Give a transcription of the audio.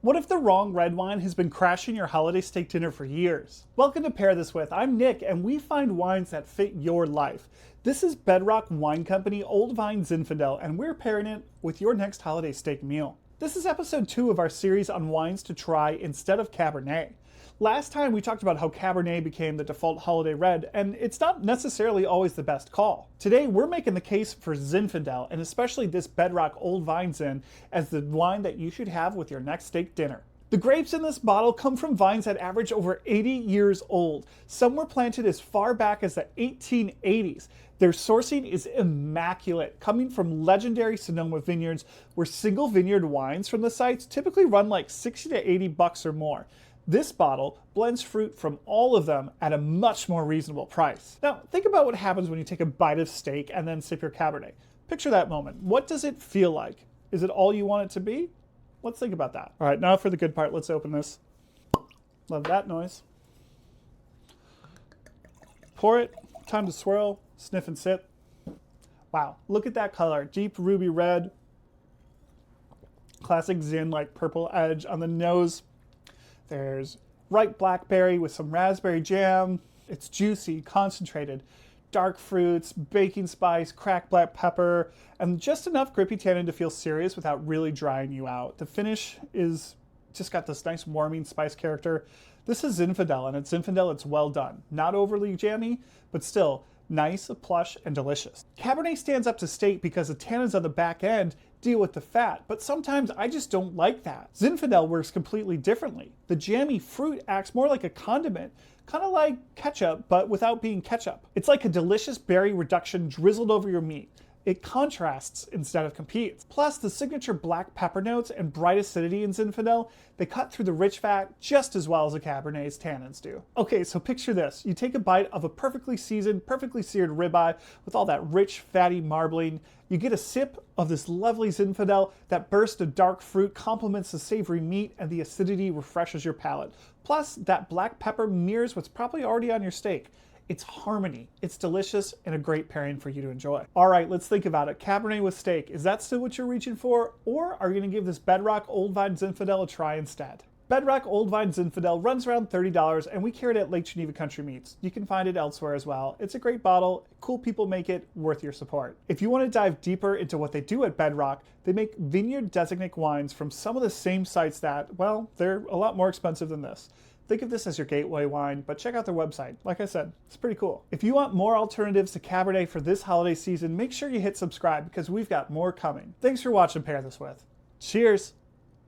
What if the wrong red wine has been crashing your holiday steak dinner for years? Welcome to Pair This With. I'm Nick, and we find wines that fit your life. This is Bedrock Wine Company Old Vine Zinfandel, and we're pairing it with your next holiday steak meal. This is episode 2 of our series on wines to try instead of Cabernet. Last time we talked about how Cabernet became the default holiday red, and it's not necessarily always the best call. Today we're making the case for Zinfandel, and especially this Bedrock Old Vine Zin, as the wine that you should have with your next steak dinner. The grapes in this bottle come from vines that average over 80 years old. Some were planted as far back as the 1880s. Their sourcing is immaculate, coming from legendary Sonoma vineyards, where single vineyard wines from the sites typically run like 60 to 80 bucks or more. This bottle blends fruit from all of them at a much more reasonable price. Now, think about what happens when you take a bite of steak and then sip your Cabernet. Picture that moment. What does it feel like? Is it all you want it to be? Let's think about that. All right, now for the good part, let's open this. Love that noise. Pour it, time to swirl, sniff and sip. Wow, look at that color, deep ruby red. Classic Zin like purple edge on the nose. There's ripe blackberry with some raspberry jam. It's juicy, concentrated, dark fruits, baking spice, cracked black pepper, and just enough grippy tannin to feel serious without really drying you out. The finish is just got this nice warming spice character. This is Zinfandel, and it's Zinfandel, it's well done. Not overly jammy, but still nice, plush, and delicious. Cabernet stands up to steak because the tannins on the back end deal with the fat, but sometimes I just don't like that. Zinfandel works completely differently. The jammy fruit acts more like a condiment, kind of like ketchup, but without being ketchup. It's like a delicious berry reduction drizzled over your meat. It contrasts instead of competes. Plus, the signature black pepper notes and bright acidity in Zinfandel, they cut through the rich fat just as well as a Cabernet's tannins do. Okay, so picture this. You take a bite of a perfectly seasoned, perfectly seared ribeye with all that rich, fatty marbling. You get a sip of this lovely Zinfandel. That burst of dark fruit complements the savory meat, and the acidity refreshes your palate. Plus, that black pepper mirrors what's probably already on your steak. It's harmony, it's delicious, and a great pairing for you to enjoy. All right, let's think about it. Cabernet with steak, is that still what you're reaching for? Or are you gonna give this Bedrock Old Vine Zinfandel a try instead? Bedrock Old Vine Zinfandel runs around $30, and we carry it at Lake Geneva Country Meats. You can find it elsewhere as well. It's a great bottle, cool people make it, worth your support. If you wanna dive deeper into what they do at Bedrock, they make vineyard designate wines from some of the same sites that, well, they're a lot more expensive than this. Think of this as your gateway wine, but check out their website. Like I said, it's pretty cool. If you want more alternatives to Cabernet for this holiday season, make sure you hit subscribe because we've got more coming. Thanks for watching Pair This With. Cheers!